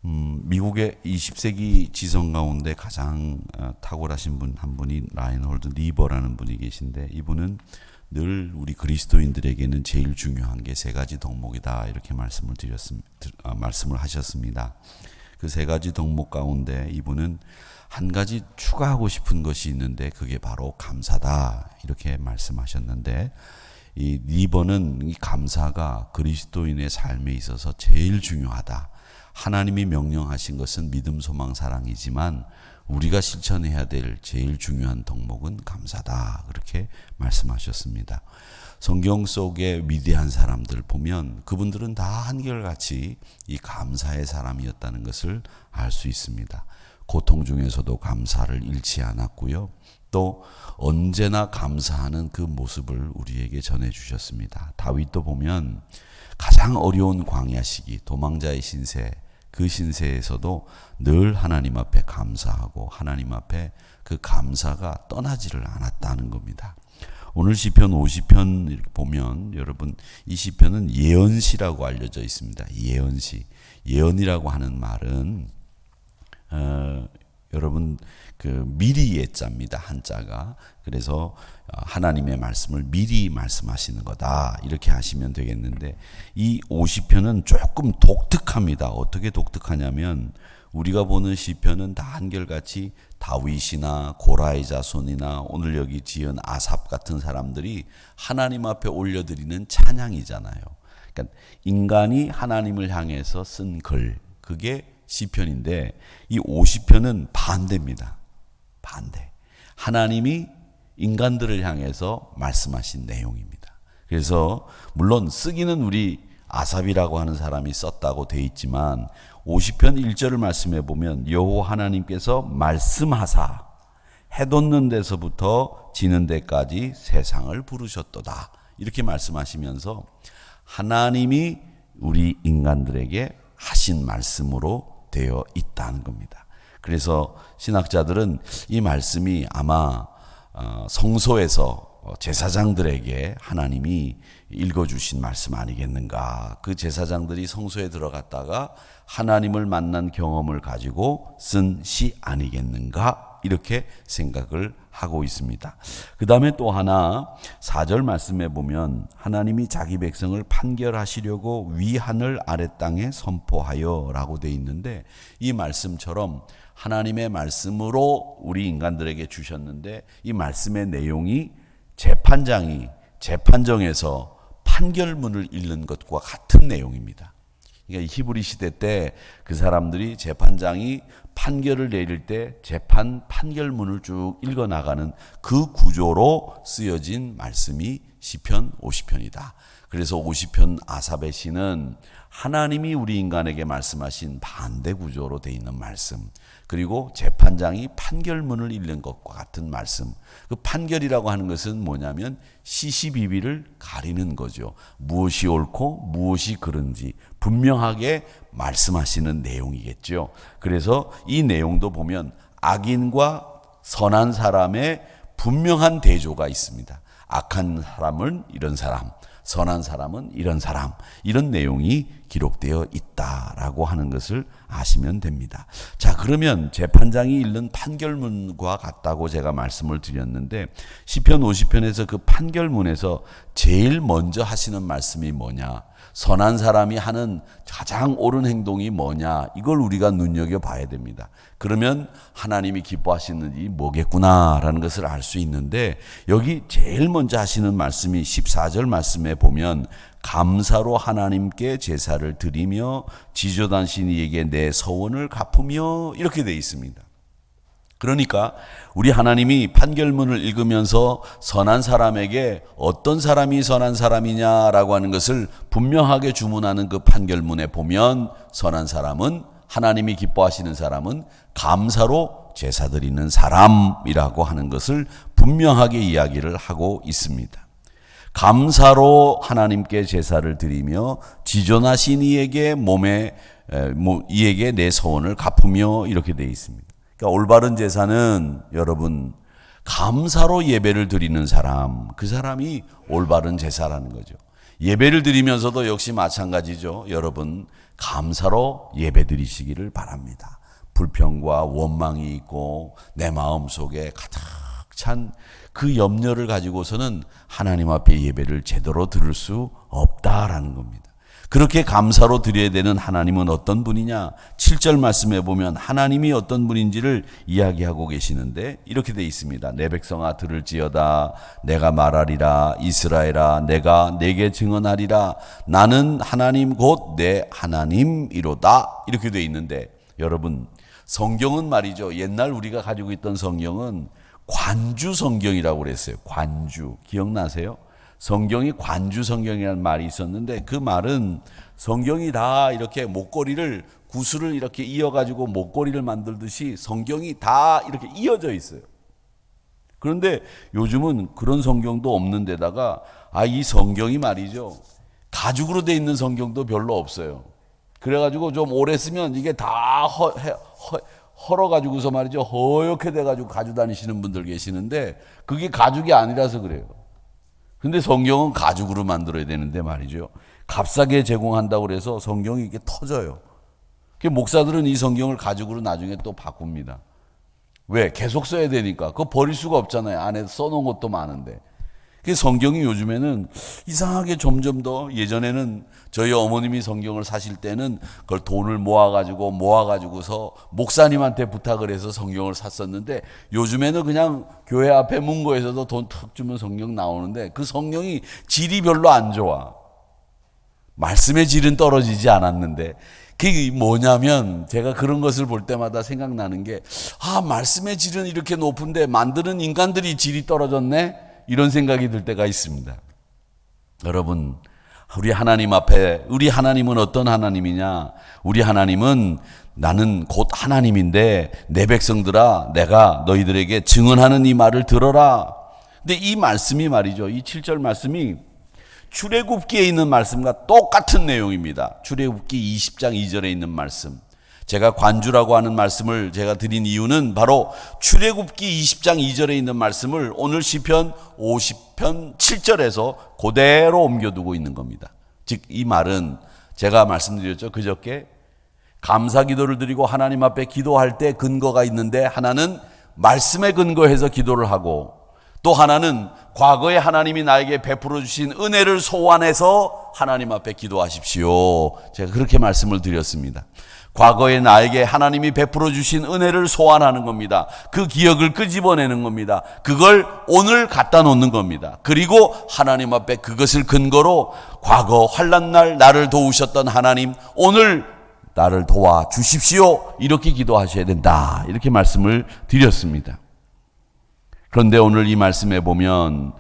미국의 20세기 지성 가운데 가장 탁월하신 분 한 분이 라인홀드 리버라는 분이 계신데, 이분은 늘 우리 그리스도인들에게는 제일 중요한 게 세 가지 덕목이다 이렇게 말씀을 하셨습니다. 그 세 가지 덕목 가운데 이분은 한 가지 추가하고 싶은 것이 있는데 그게 바로 감사다 이렇게 말씀하셨는데, 이 리버는 이 감사가 그리스도인의 삶에 있어서 제일 중요하다. 하나님이 명령하신 것은 믿음, 소망, 사랑이지만 우리가 실천해야 될 제일 중요한 덕목은 감사다 그렇게 말씀하셨습니다. 성경 속의 위대한 사람들 보면 그분들은 다 한결같이 이 감사의 사람이었다는 것을 알 수 있습니다. 고통 중에서도 감사를 잃지 않았고요. 또 언제나 감사하는 그 모습을 우리에게 전해주셨습니다. 다윗도 보면 가장 어려운 광야 시기, 도망자의 신세, 그 신세에서도 늘 하나님 앞에 감사하고 하나님 앞에 그 감사가 떠나지를 않았다는 겁니다. 오늘 시편 50편 이렇게 보면 여러분, 이 시편은 예언시라고 알려져 있습니다. 예언시. 예언이라고 하는 말은 여러분 그 미리 예자입니다. 한자가. 그래서 하나님의 말씀을 미리 말씀하시는 거다 이렇게 하시면 되겠는데, 이 50편은 조금 독특합니다. 어떻게 독특하냐면 우리가 보는 시편은 다 한결같이 다윗이나 고라의 자손이나 오늘 여기 지은 아삽 같은 사람들이 하나님 앞에 올려드리는 찬양이잖아요. 그러니까 인간이 하나님을 향해서 쓴 글, 그게 시편인데 이 50편은 반대입니다. 반대. 하나님이 인간들을 향해서 말씀하신 내용입니다. 그래서 물론 쓰기는 우리 아삽이라고 하는 사람이 썼다고 돼 있지만 50편 1절을 말씀해 보면 여호와 하나님께서 말씀하사 해 돋는 데서부터 지는 데까지 세상을 부르셨도다 이렇게 말씀하시면서 하나님이 우리 인간들에게 하신 말씀으로 되어 있다는 겁니다. 그래서 신학자들은 이 말씀이 아마 성소에서 제사장들에게 하나님이 읽어주신 말씀 아니겠는가. 그 제사장들이 성소에 들어갔다가 하나님을 만난 경험을 가지고 쓴 시 아니겠는가 이렇게 생각을 하고 있습니다. 그 다음에 또 하나 4절 말씀에 보면 하나님이 자기 백성을 판결하시려고 위 하늘 아래 땅에 선포하여 라고 돼 있는데, 이 말씀처럼 하나님의 말씀으로 우리 인간들에게 주셨는데 이 말씀의 내용이 재판장이 재판정에서 판결문을 읽는 것과 같은 내용입니다. 그러니까 히브리 시대 때 그 사람들이 재판장이 판결을 내릴 때 재판 판결문을 쭉 읽어 나가는 그 구조로 쓰여진 말씀이 시편 50편이다. 그래서 50편 아삽의 시는 하나님이 우리 인간에게 말씀하신 반대 구조로 되어 있는 말씀, 그리고 재판장이 판결문을 읽는 것과 같은 말씀. 그 판결이라고 하는 것은 뭐냐면 시시비비를 가리는 거죠. 무엇이 옳고 무엇이 그른지 분명하게 말씀하시는 내용이겠죠. 그래서 이 내용도 보면 악인과 선한 사람의 분명한 대조가 있습니다. 악한 사람은 이런 사람, 선한 사람은 이런 사람, 이런 내용이 기록되어 있다라고 하는 것을 아시면 됩니다. 자, 그러면 재판장이 읽는 판결문과 같다고 제가 말씀을 드렸는데, 시편 50편에서 그 판결문에서 제일 먼저 하시는 말씀이 뭐냐, 선한 사람이 하는 가장 옳은 행동이 뭐냐, 이걸 우리가 눈여겨봐야 됩니다. 그러면 하나님이 기뻐하시는 일이 뭐겠구나라는 것을 알 수 있는데, 여기 제일 먼저 하시는 말씀이 14절 말씀에 보면 감사로 하나님께 제사를 드리며 지조단신 이에게 내 서원을 갚으며 이렇게 되어 있습니다. 그러니까 우리 하나님이 판결문을 읽으면서 선한 사람에게 어떤 사람이 선한 사람이냐라고 하는 것을 분명하게 주문하는 그 판결문에 보면 선한 사람은, 하나님이 기뻐하시는 사람은 감사로 제사 드리는 사람이라고 하는 것을 분명하게 이야기를 하고 있습니다. 감사로 하나님께 제사를 드리며 지존하신 이에게 이에게 내 서원을 갚으며 이렇게 되어 있습니다. 그러니까 올바른 제사는 여러분 감사로 예배를 드리는 사람, 그 사람이 올바른 제사라는 거죠. 예배를 드리면서도 역시 마찬가지죠. 여러분 감사로 예배 드리시기를 바랍니다. 불평과 원망이 있고 내 마음속에 가득 찬 그 염려를 가지고서는 하나님 앞에 예배를 제대로 드릴 수 없다라는 겁니다. 그렇게 감사로 드려야 되는 하나님은 어떤 분이냐? 7절 말씀에 보면 하나님이 어떤 분인지를 이야기하고 계시는데 이렇게 돼 있습니다. 내 백성아 들을지어다. 내가 말하리라. 이스라엘아 내가 내게 증언하리라. 나는 하나님 곧 내 하나님이로다. 이렇게 돼 있는데 여러분 성경은 말이죠. 옛날 우리가 가지고 있던 성경은 관주 성경이라고 그랬어요. 관주. 기억나세요? 성경이 관주 성경이라는 말이 있었는데 그 말은 성경이 다 이렇게 목걸이를 구슬을 이렇게 이어가지고 목걸이를 만들듯이 성경이 다 이렇게 이어져 있어요. 그런데 요즘은 그런 성경도 없는 데다가 이 성경이 말이죠. 가죽으로 돼 있는 성경도 별로 없어요. 그래가지고 좀 오래 쓰면 이게 다 헐어가지고서 말이죠. 허옇게 돼가지고 가지고 다니시는 분들 계시는데 그게 가죽이 아니라서 그래요. 근데 성경은 가죽으로 만들어야 되는데 말이죠. 값싸게 제공한다고 그래서 성경이 이렇게 터져요. 목사들은 이 성경을 가죽으로 나중에 또 바꿉니다. 왜? 계속 써야 되니까. 그거 버릴 수가 없잖아요. 안에 써놓은 것도 많은데. 성경이 요즘에는 이상하게 점점 더 예전에는 저희 어머님이 성경을 사실 때는 그걸 돈을 모아가지고서 목사님한테 부탁을 해서 성경을 샀었는데 요즘에는 그냥 교회 앞에 문고에서도 돈 툭 주면 성경 나오는데 그 성경이 질이 별로 안 좋아. 말씀의 질은 떨어지지 않았는데 그게 뭐냐면 제가 그런 것을 볼 때마다 생각나는 게 말씀의 질은 이렇게 높은데 만드는 인간들이 질이 떨어졌네? 이런 생각이 들 때가 있습니다. 여러분, 우리 하나님 앞에, 우리 하나님은 어떤 하나님이냐? 우리 하나님은 나는 곧 하나님인데 내 백성들아 내가 너희들에게 증언하는 이 말을 들어라. 근데 이 말씀이 말이죠. 이 7절 말씀이 출애굽기에 있는 말씀과 똑같은 내용입니다. 출애굽기 20장 2절에 있는 말씀. 제가 관주라고 하는 말씀을 제가 드린 이유는 바로 출애굽기 20장 2절에 있는 말씀을 오늘 시편 50편 7절에서 그대로 옮겨두고 있는 겁니다. 즉 이 말은 제가 말씀드렸죠. 그저께 감사 기도를 드리고 하나님 앞에 기도할 때 근거가 있는데 하나는 말씀에 근거해서 기도를 하고 또 하나는 과거에 하나님이 나에게 베풀어 주신 은혜를 소환해서 하나님 앞에 기도하십시오. 제가 그렇게 말씀을 드렸습니다. 과거에 나에게 하나님이 베풀어 주신 은혜를 소환하는 겁니다. 그 기억을 끄집어내는 겁니다. 그걸 오늘 갖다 놓는 겁니다. 그리고 하나님 앞에 그것을 근거로 과거 환난날 나를 도우셨던 하나님 오늘 나를 도와 주십시오. 이렇게 기도하셔야 된다. 이렇게 말씀을 드렸습니다. 그런데 오늘 이 말씀에 보면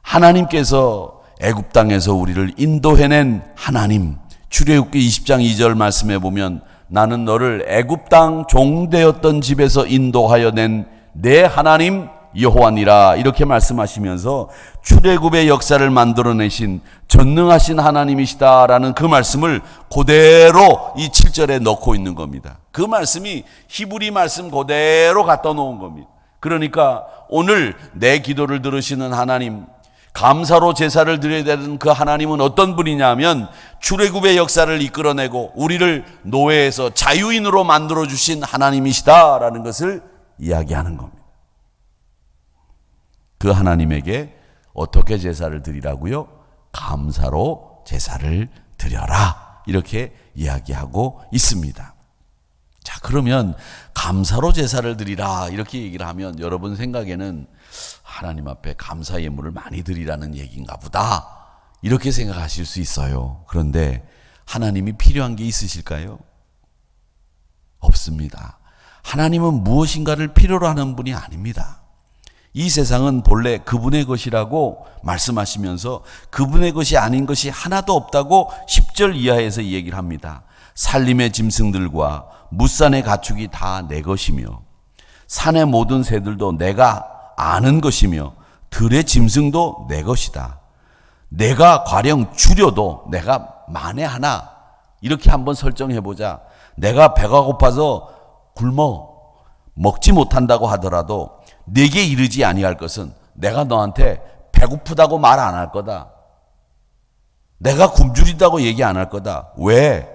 하나님께서 애굽 땅에서 우리를 인도해낸 하나님, 출애굽기 20장 2절 말씀에 보면 나는 너를 애굽 땅 종되었던 집에서 인도하여 낸 내 하나님 여호와니라 이렇게 말씀하시면서 출애굽의 역사를 만들어내신 전능하신 하나님이시다라는 그 말씀을 그대로 이 7절에 넣고 있는 겁니다. 그 말씀이 히브리 말씀 그대로 갖다 놓은 겁니다. 그러니까 오늘 내 기도를 들으시는 하나님, 감사로 제사를 드려야 되는 그 하나님은 어떤 분이냐면 출애굽의 역사를 이끌어내고 우리를 노예에서 자유인으로 만들어주신 하나님이시다라는 것을 이야기하는 겁니다. 그 하나님에게 어떻게 제사를 드리라고요? 감사로 제사를 드려라 이렇게 이야기하고 있습니다. 자, 그러면 감사로 제사를 드리라 이렇게 얘기를 하면 여러분 생각에는 하나님 앞에 감사 예물을 많이 드리라는 얘기인가 보다 이렇게 생각하실 수 있어요. 그런데 하나님이 필요한 게 있으실까요? 없습니다. 하나님은 무엇인가를 필요로 하는 분이 아닙니다. 이 세상은 본래 그분의 것이라고 말씀하시면서 그분의 것이 아닌 것이 하나도 없다고 10절 이하에서 이 얘기를 합니다. 산림의 짐승들과 무산의 가축이 다 내 것이며 산의 모든 새들도 내가 아는 것이며 들의 짐승도 내 것이다. 내가 가령 줄여도 내가 만에하나 이렇게 한번 설정해보자. 내가 배가 고파서 굶어 먹지 못한다고 하더라도 내게 이르지 아니할 것은 내가 너한테 배고프다고 말 안 할 거다. 내가 굶주린다고 얘기 안 할 거다. 왜?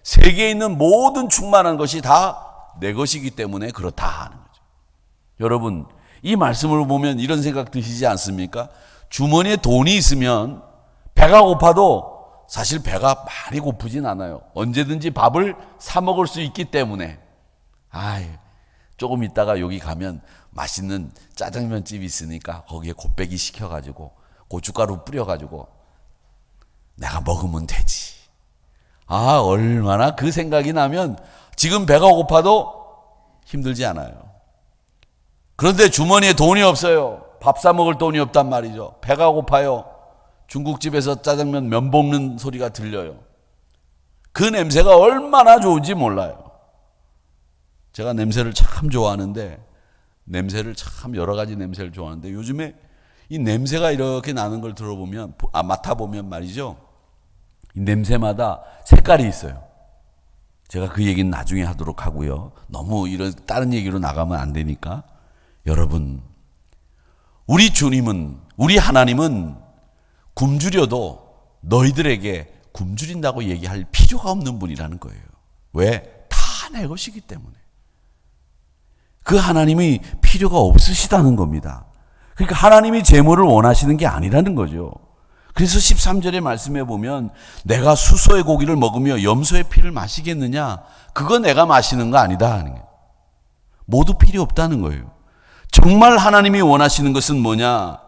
세계에 있는 모든 충만한 것이 다 내 것이기 때문에 그렇다 하는 거죠. 여러분, 이 말씀을 보면 이런 생각 드시지 않습니까? 주머니에 돈이 있으면 배가 고파도 사실 배가 많이 고프진 않아요. 언제든지 밥을 사 먹을 수 있기 때문에. 조금 있다가 여기 가면 맛있는 짜장면집이 있으니까 거기에 곱빼기 시켜가지고 고춧가루 뿌려가지고 내가 먹으면 되지. 얼마나 그 생각이 나면 지금 배가 고파도 힘들지 않아요. 그런데 주머니에 돈이 없어요. 밥 사 먹을 돈이 없단 말이죠. 배가 고파요. 중국집에서 짜장면 면 볶는 소리가 들려요. 그 냄새가 얼마나 좋은지 몰라요. 제가 냄새를 참 좋아하는데, 냄새를 참 여러 가지 냄새를 좋아하는데, 요즘에 이 냄새가 이렇게 나는 걸 들어보면, 맡아보면 말이죠. 이 냄새마다 색깔이 있어요. 제가 그 얘기는 나중에 하도록 하고요. 너무 이런 다른 얘기로 나가면 안 되니까. 여러분, 우리 주님은, 우리 하나님은 굶주려도 너희들에게 굶주린다고 얘기할 필요가 없는 분이라는 거예요. 왜? 다 내 것이기 때문에. 그 하나님이 필요가 없으시다는 겁니다. 그러니까 하나님이 재물을 원하시는 게 아니라는 거죠. 그래서 13절의 말씀에 보면 내가 수소의 고기를 먹으며 염소의 피를 마시겠느냐? 그거 내가 마시는 거 아니다 하는 거예요. 모두 필요 없다는 거예요. 정말 하나님이 원하시는 것은 뭐냐?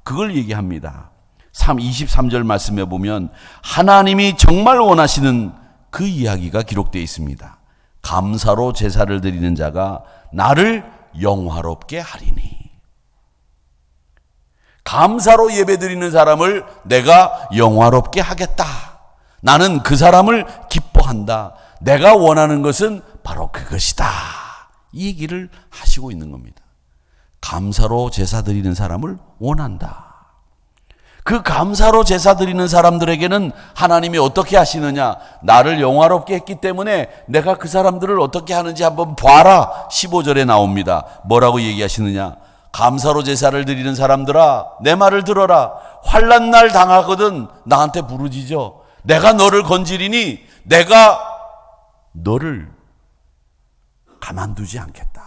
그걸 얘기합니다. 23절 말씀에 보면 하나님이 정말 원하시는 그 이야기가 기록되어 있습니다. 감사로 제사를 드리는 자가 나를 영화롭게 하리니. 감사로 예배드리는 사람을 내가 영화롭게 하겠다. 나는 그 사람을 기뻐한다. 내가 원하는 것은 바로 그것이다. 이 얘기를 하시고 있는 겁니다. 감사로 제사 드리는 사람을 원한다. 그 감사로 제사 드리는 사람들에게는 하나님이 어떻게 하시느냐? 나를 영화롭게 했기 때문에 내가 그 사람들을 어떻게 하는지 한번 봐라. 15절에 나옵니다. 뭐라고 얘기하시느냐? 감사로 제사를 드리는 사람들아, 내 말을 들어라. 환난 날 당하거든 나한테 부르짖어. 내가 너를 건지리니 내가 너를 가만두지 않겠다.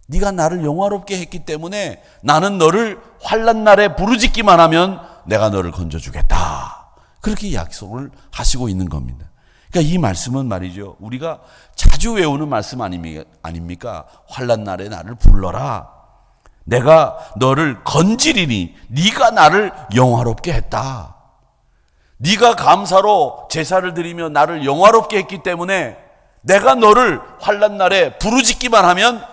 네가 나를 영화롭게 했기 때문에 나는 너를 환난 날에 부르짖기만 하면 내가 너를 건져주겠다. 그렇게 약속을 하시고 있는 겁니다. 그러니까 이 말씀은 말이죠, 우리가 자주 외우는 말씀 아닙니까? 환난 날에 나를 불러라. 내가 너를 건지리니 네가 나를 영화롭게 했다. 네가 감사로 제사를 드리며 나를 영화롭게 했기 때문에 내가 너를 환난 날에 부르짖기만 하면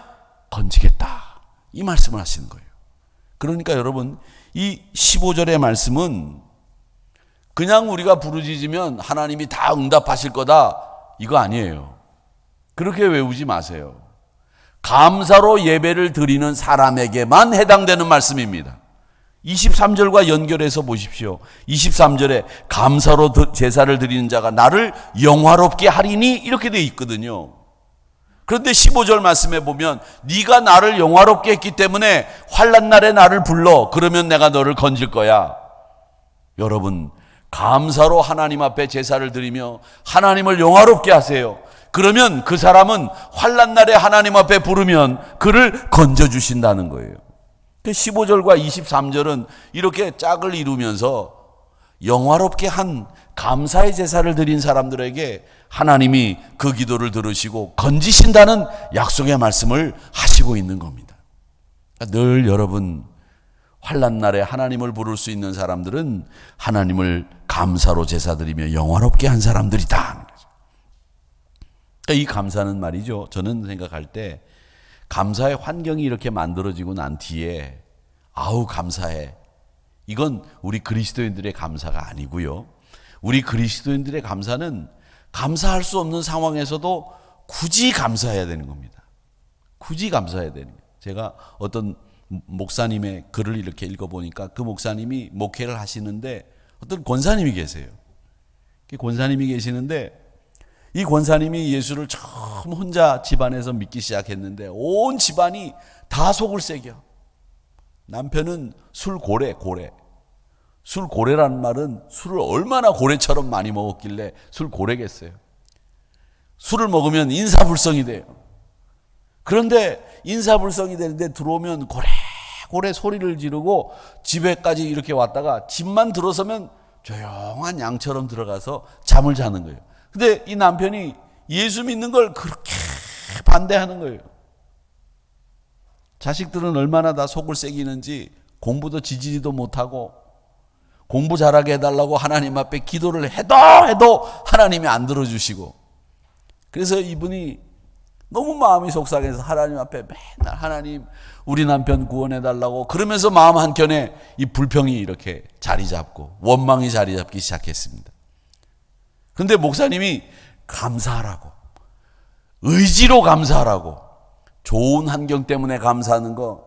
건지겠다. 이 말씀을 하시는 거예요. 그러니까 여러분, 이 15절의 말씀은 그냥 우리가 부르짖으면 하나님이 다 응답하실 거다, 이거 아니에요. 그렇게 외우지 마세요. 감사로 예배를 드리는 사람에게만 해당되는 말씀입니다. 23절과 연결해서 보십시오. 23절에 감사로 제사를 드리는 자가 나를 영화롭게 하리니 이렇게 되어 있거든요. 그런데 15절 말씀에 보면 네가 나를 영화롭게 했기 때문에 환난 날에 나를 불러. 그러면 내가 너를 건질 거야. 여러분, 감사로 하나님 앞에 제사를 드리며 하나님을 영화롭게 하세요. 그러면 그 사람은 환난 날에 하나님 앞에 부르면 그를 건져주신다는 거예요. 15절과 23절은 이렇게 짝을 이루면서 영화롭게 한 감사의 제사를 드린 사람들에게 하나님이 그 기도를 들으시고 건지신다는 약속의 말씀을 하시고 있는 겁니다. 늘 여러분, 환난 날에 하나님을 부를 수 있는 사람들은 하나님을 감사로 제사 드리며 영화롭게 한 사람들이다. 이 감사는 말이죠, 저는 생각할 때 감사의 환경이 이렇게 만들어지고 난 뒤에 아우 감사해, 이건 우리 그리스도인들의 감사가 아니고요. 우리 그리스도인들의 감사는 감사할 수 없는 상황에서도 굳이 감사해야 되는 겁니다. 굳이 감사해야 되는 거예요. 제가 어떤 목사님의 글을 이렇게 읽어보니까 그 목사님이 목회를 하시는데 어떤 권사님이 계세요. 권사님이 계시는데 이 권사님이 예수를 처음 혼자 집안에서 믿기 시작했는데 온 집안이 다 속을 새겨. 남편은 술 고래. 술 고래라는 말은 술을 얼마나 고래처럼 많이 먹었길래 술 고래겠어요. 술을 먹으면 인사불성이 돼요. 그런데 인사불성이 되는데 들어오면 고래 소리를 지르고 집에까지 이렇게 왔다가 집만 들어서면 조용한 양처럼 들어가서 잠을 자는 거예요. 근데 이 남편이 예수 믿는 걸 그렇게 반대하는 거예요. 자식들은 얼마나 다 속을 새기는지 공부도 지지리도 못하고 공부 잘하게 해달라고 하나님 앞에 기도를 해도 하나님이 안 들어주시고, 그래서 이분이 너무 마음이 속상해서 하나님 앞에 맨날 하나님 우리 남편 구원해달라고 그러면서 마음 한켠에 이 불평이 이렇게 자리 잡고 원망이 자리 잡기 시작했습니다. 근데 목사님이 감사하라고, 의지로 감사하라고, 좋은 환경 때문에 감사하는 거,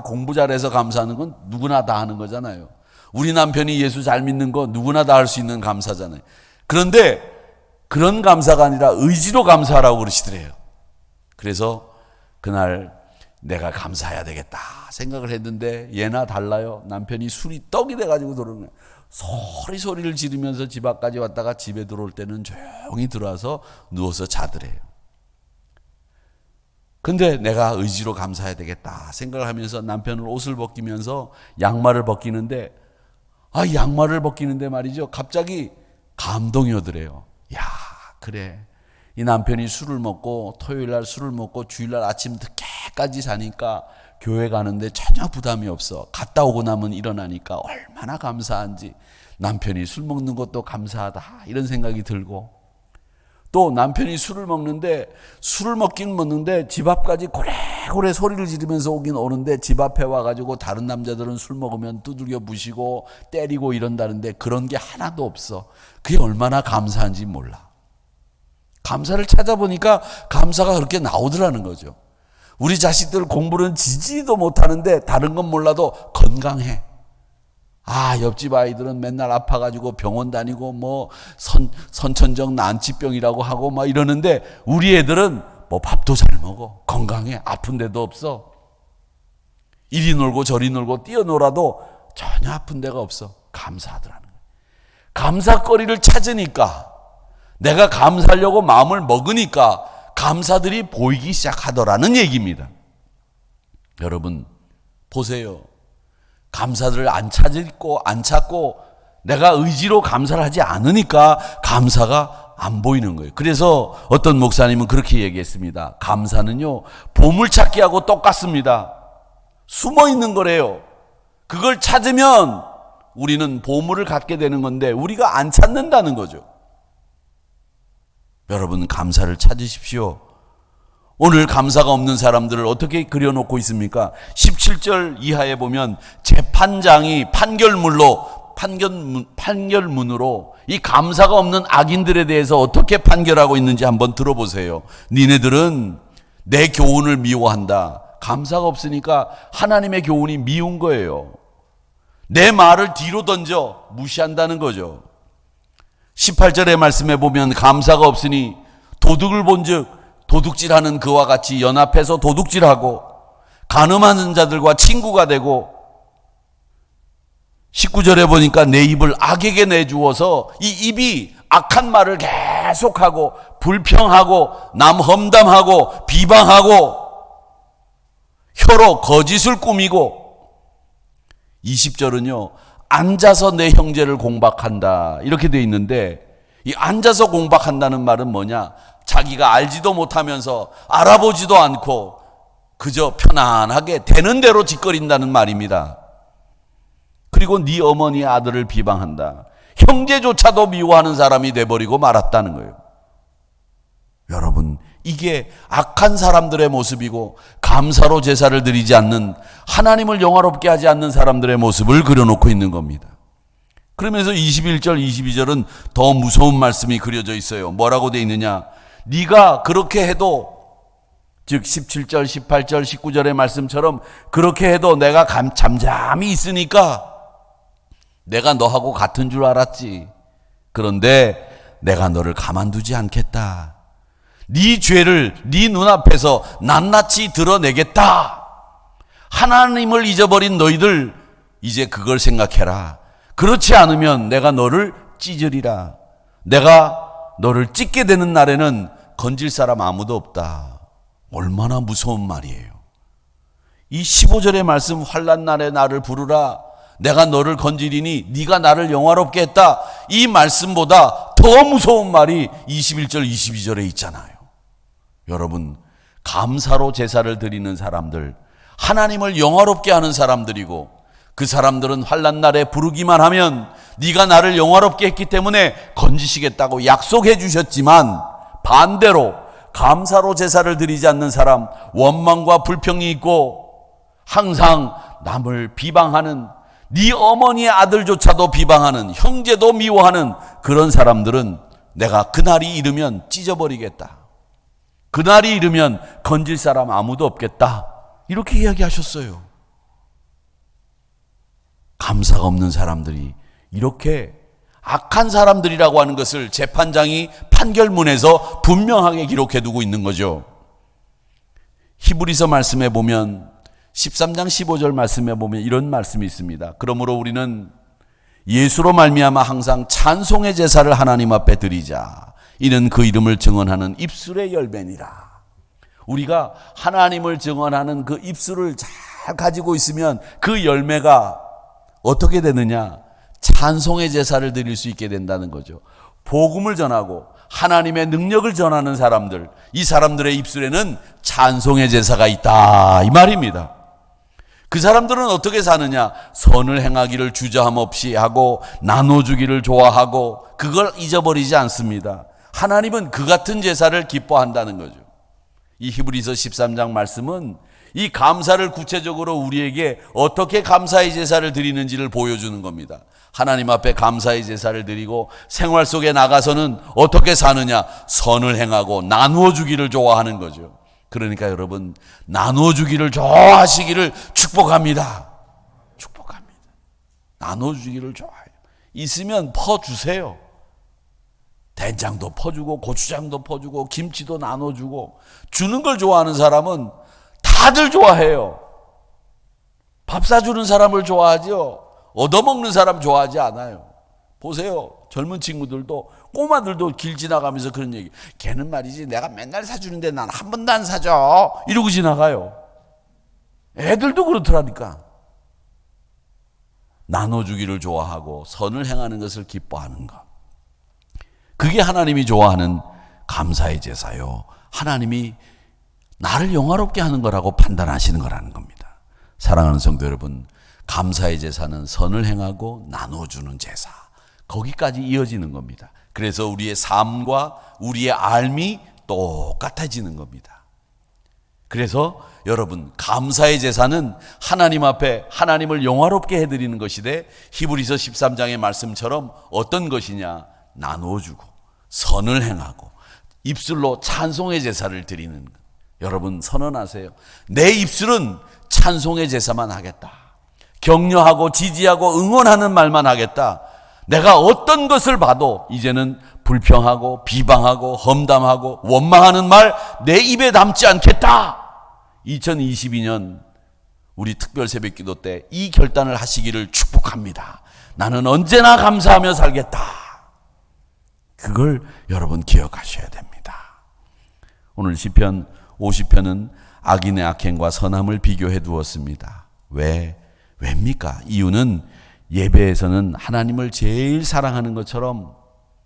공부 잘해서 감사하는 건 누구나 다 하는 거잖아요. 우리 남편이 예수 잘 믿는 거 누구나 다 할 수 있는 감사잖아요. 그런데 그런 감사가 아니라 의지로 감사하라고 그러시더래요. 그래서 그날 내가 감사해야 되겠다 생각을 했는데 얘나 달라요. 남편이 술이 떡이 돼가지고 들어오는 거예요. 소리를 지르면서 집 앞까지 왔다가 집에 들어올 때는 조용히 들어와서 누워서 자더래요. 근데 내가 의지로 감사해야 되겠다 생각을 하면서 남편을 옷을 벗기면서 양말을 벗기는데 양말을 벗기는데 말이죠, 갑자기 감동이 오더래요. 야, 그래, 이 남편이 술을 먹고 토요일날 술을 먹고 주일날 아침 늦게까지 자니까 교회 가는데 전혀 부담이 없어. 갔다 오고 나면 일어나니까 얼마나 감사한지, 남편이 술 먹는 것도 감사하다 이런 생각이 들고, 또 남편이 술을 먹는데 술을 먹긴 먹는데 집 앞까지 고래고래 소리를 지르면서 오긴 오는데 집 앞에 와가지고 다른 남자들은 술 먹으면 두들겨 부시고 때리고 이런다는데 그런 게 하나도 없어. 그게 얼마나 감사한지 몰라. 감사를 찾아보니까 감사가 그렇게 나오더라는 거죠. 우리 자식들 공부는 지지도 못하는데 다른 건 몰라도 건강해. 옆집 아이들은 맨날 아파가지고 병원 다니고 뭐 선천적 난치병이라고 하고 막 이러는데 우리 애들은 뭐 밥도 잘 먹어, 건강해, 아픈 데도 없어. 이리 놀고 저리 놀고 뛰어놀아도 전혀 아픈 데가 없어. 감사하더라는 거예요. 감사거리를 찾으니까, 내가 감사하려고 마음을 먹으니까 감사들이 보이기 시작하더라는 얘기입니다. 여러분 보세요. 감사들을 안 찾고 내가 의지로 감사를 하지 않으니까 감사가 안 보이는 거예요. 그래서 어떤 목사님은 그렇게 얘기했습니다. 감사는요, 보물찾기하고 똑같습니다. 숨어 있는 거래요. 그걸 찾으면 우리는 보물을 갖게 되는 건데 우리가 안 찾는다는 거죠. 여러분 감사를 찾으십시오. 오늘 감사가 없는 사람들을 어떻게 그려놓고 있습니까? 17절 이하에 보면 재판장이 판결문으로 이 감사가 없는 악인들에 대해서 어떻게 판결하고 있는지 한번 들어보세요. 니네들은 내 교훈을 미워한다. 감사가 없으니까 하나님의 교훈이 미운 거예요. 내 말을 뒤로 던져 무시한다는 거죠. 18절의 말씀에 보면 감사가 없으니 도둑을 본즉 도둑질하는 그와 같이 연합해서 도둑질하고 간음하는 자들과 친구가 되고, 19절에 보니까 내 입을 악에게 내주어서 이 입이 악한 말을 계속하고 불평하고 남 험담하고 비방하고 혀로 거짓을 꾸미고, 20절은요 앉아서 내 형제를 공박한다 이렇게 돼 있는데, 이 앉아서 공박한다는 말은 뭐냐? 자기가 알지도 못하면서 알아보지도 않고 그저 편안하게 되는 대로 짓거린다는 말입니다. 그리고 네 어머니의 아들을 비방한다. 형제조차도 미워하는 사람이 돼버리고 말았다는 거예요. 여러분 이게 악한 사람들의 모습이고 감사로 제사를 드리지 않는, 하나님을 영화롭게 하지 않는 사람들의 모습을 그려놓고 있는 겁니다. 그러면서 21절 22절은 더 무서운 말씀이 그려져 있어요. 뭐라고 돼 있느냐? 네가 그렇게 해도, 즉 17절 18절 19절의 말씀처럼 그렇게 해도 내가 잠잠히 있으니까 내가 너하고 같은 줄 알았지. 그런데 내가 너를 가만두지 않겠다. 네 죄를 네 눈앞에서 낱낱이 드러내겠다. 하나님을 잊어버린 너희들 이제 그걸 생각해라. 그렇지 않으면 내가 너를 찢으리라. 내가 너를 찢게 되는 날에는 건질 사람 아무도 없다. 얼마나 무서운 말이에요. 이 15절의 말씀, 환난 날에 나를 부르라. 내가 너를 건지리니 네가 나를 영화롭게 했다. 이 말씀보다 더 무서운 말이 21절 22절에 있잖아요. 여러분, 감사로 제사를 드리는 사람들, 하나님을 영화롭게 하는 사람들이고, 그 사람들은 환난 날에 부르기만 하면 네가 나를 영화롭게 했기 때문에 건지시겠다고 약속해 주셨지만, 반대로 감사로 제사를 드리지 않는 사람, 원망과 불평이 있고 항상 남을 비방하는, 네 어머니의 아들조차도 비방하는, 형제도 미워하는 그런 사람들은 내가 그날이 이르면 찢어버리겠다. 그날이 이르면 건질 사람 아무도 없겠다. 이렇게 이야기하셨어요. 감사가 없는 사람들이 이렇게 악한 사람들이라고 하는 것을 재판장이 판결문에서 분명하게 기록해 두고 있는 거죠. 히브리서 말씀에 보면 13장 15절 말씀에 보면 이런 말씀이 있습니다. 그러므로 우리는 예수로 말미암아 항상 찬송의 제사를 하나님 앞에 드리자. 이는 그 이름을 증언하는 입술의 열매니라. 우리가 하나님을 증언하는 그 입술을 잘 가지고 있으면 그 열매가 어떻게 되느냐? 찬송의 제사를 드릴 수 있게 된다는 거죠. 복음을 전하고 하나님의 능력을 전하는 사람들, 이 사람들의 입술에는 찬송의 제사가 있다, 이 말입니다. 그 사람들은 어떻게 사느냐? 선을 행하기를 주저함 없이 하고 나눠주기를 좋아하고 그걸 잊어버리지 않습니다. 하나님은 그 같은 제사를 기뻐한다는 거죠. 이 히브리서 13장 말씀은 이 감사를 구체적으로 우리에게 어떻게 감사의 제사를 드리는지를 보여주는 겁니다. 하나님 앞에 감사의 제사를 드리고 생활 속에 나가서는 어떻게 사느냐? 선을 행하고 나누어 주기를 좋아하는 거죠. 그러니까 여러분, 나누어 주기를 좋아하시기를 축복합니다. 축복합니다. 나누어 주기를 좋아해요. 있으면 퍼주세요. 된장도 퍼주고 고추장도 퍼주고 김치도 나눠주고, 주는 걸 좋아하는 사람은 다들 좋아해요. 밥 사주는 사람을 좋아하죠. 얻어먹는 사람 좋아하지 않아요. 보세요. 젊은 친구들도, 꼬마들도 길 지나가면서 그런 얘기, 걔는 말이지 내가 맨날 사주는데 난 한 번도 안 사줘, 이러고 지나가요. 애들도 그렇더라니까. 나눠주기를 좋아하고 선을 행하는 것을 기뻐하는 것, 그게 하나님이 좋아하는 감사의 제사요. 하나님이 나를 영화롭게 하는 거라고 판단하시는 거라는 겁니다. 사랑하는 성도 여러분, 감사의 제사는 선을 행하고 나눠주는 제사, 거기까지 이어지는 겁니다. 그래서 우리의 삶과 우리의 삶이 똑같아지는 겁니다. 그래서 여러분, 감사의 제사는 하나님 앞에 하나님을 영화롭게 해드리는 것이되, 히브리서 13장의 말씀처럼 어떤 것이냐? 나눠주고 선을 행하고 입술로 찬송의 제사를 드리는 것. 여러분, 선언하세요. 내 입술은 찬송의 제사만 하겠다. 격려하고 지지하고 응원하는 말만 하겠다. 내가 어떤 것을 봐도 이제는 불평하고 비방하고 험담하고 원망하는 말 내 입에 담지 않겠다. 2022년 우리 특별 새벽기도 때 이 결단을 하시기를 축복합니다. 나는 언제나 감사하며 살겠다. 그걸 여러분 기억하셔야 됩니다. 오늘 시편 50편은 악인의 악행과 선함을 비교해 두었습니다. 왜입니까? 이유는 예배에서는 하나님을 제일 사랑하는 것처럼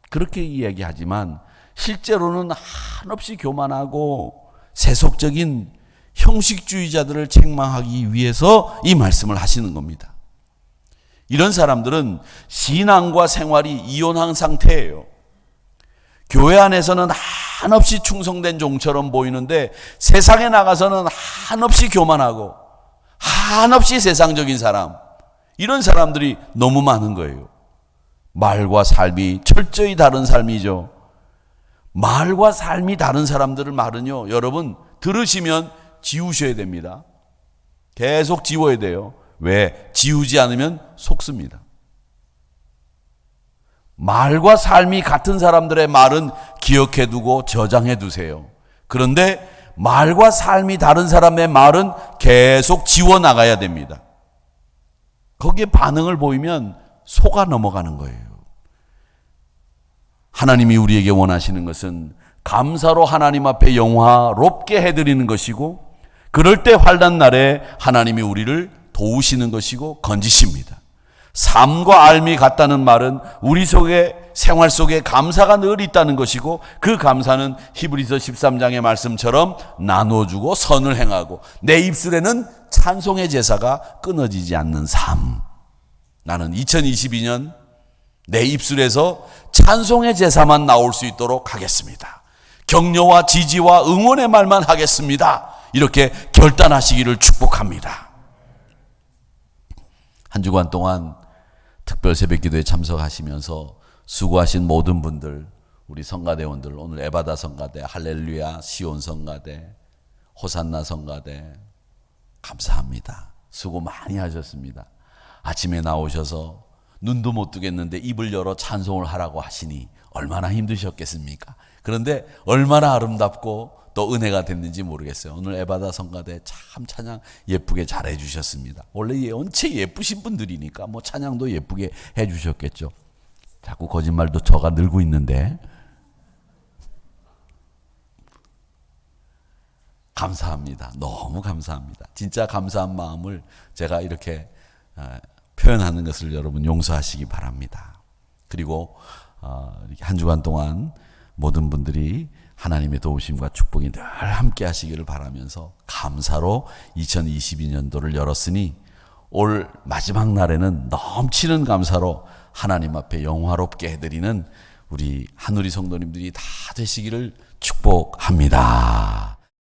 그렇게 이야기하지만 실제로는 한없이 교만하고 세속적인 형식주의자들을 책망하기 위해서 이 말씀을 하시는 겁니다. 이런 사람들은 신앙과 생활이 이혼한 상태예요. 교회 안에서는 한없이 충성된 종처럼 보이는데 세상에 나가서는 한없이 교만하고 한없이 세상적인 사람, 이런 사람들이 너무 많은 거예요. 말과 삶이 철저히 다른 삶이죠. 말과 삶이 다른 사람들을 말은요, 여러분 들으시면 지우셔야 됩니다. 계속 지워야 돼요. 왜? 지우지 않으면 속습니다. 말과 삶이 같은 사람들의 말은 기억해 두고 저장해 두세요. 그런데 말과 삶이 다른 사람의 말은 계속 지워나가야 됩니다. 거기에 반응을 보이면 속아 넘어가는 거예요. 하나님이 우리에게 원하시는 것은 감사로 하나님 앞에 영화롭게 해드리는 것이고, 그럴 때 환난 날에 하나님이 우리를 도우시는 것이고 건지십니다. 삶과 알미 같다는 말은 우리 속에, 생활 속에 감사가 늘 있다는 것이고, 그 감사는 히브리서 13장의 말씀처럼 나눠주고 선을 행하고 내 입술에는 찬송의 제사가 끊어지지 않는 삶. 나는 2022년 내 입술에서 찬송의 제사만 나올 수 있도록 하겠습니다. 격려와 지지와 응원의 말만 하겠습니다. 이렇게 결단하시기를 축복합니다. 한 주간 동안 특별 새벽기도에 참석하시면서 수고하신 모든 분들, 우리 성가대원들, 오늘 에바다 성가대, 할렐루야 시온 성가대, 호산나 성가대, 감사합니다. 수고 많이 하셨습니다. 아침에 나오셔서 눈도 못 뜨겠는데 입을 열어 찬송을 하라고 하시니 얼마나 힘드셨겠습니까? 그런데 얼마나 아름답고 또 은혜가 됐는지 모르겠어요. 오늘 에바다 성가대 참 찬양 예쁘게 잘해 주셨습니다. 원래 원체 예쁘신 분들이니까 뭐 찬양도 예쁘게 해 주셨겠죠. 자꾸 거짓말도 저가 늘고 있는데 감사합니다. 너무 감사합니다. 진짜 감사한 마음을 제가 이렇게 표현하는 것을 여러분 용서하시기 바랍니다. 그리고 한 주간 동안 모든 분들이 하나님의 도우심과 축복이 늘 함께 하시기를 바라면서 감사로 2022년도를 열었으니 올 마지막 날에는 넘치는 감사로 하나님 앞에 영화롭게 해드리는 우리 한우리 성도님들이 다 되시기를 축복합니다.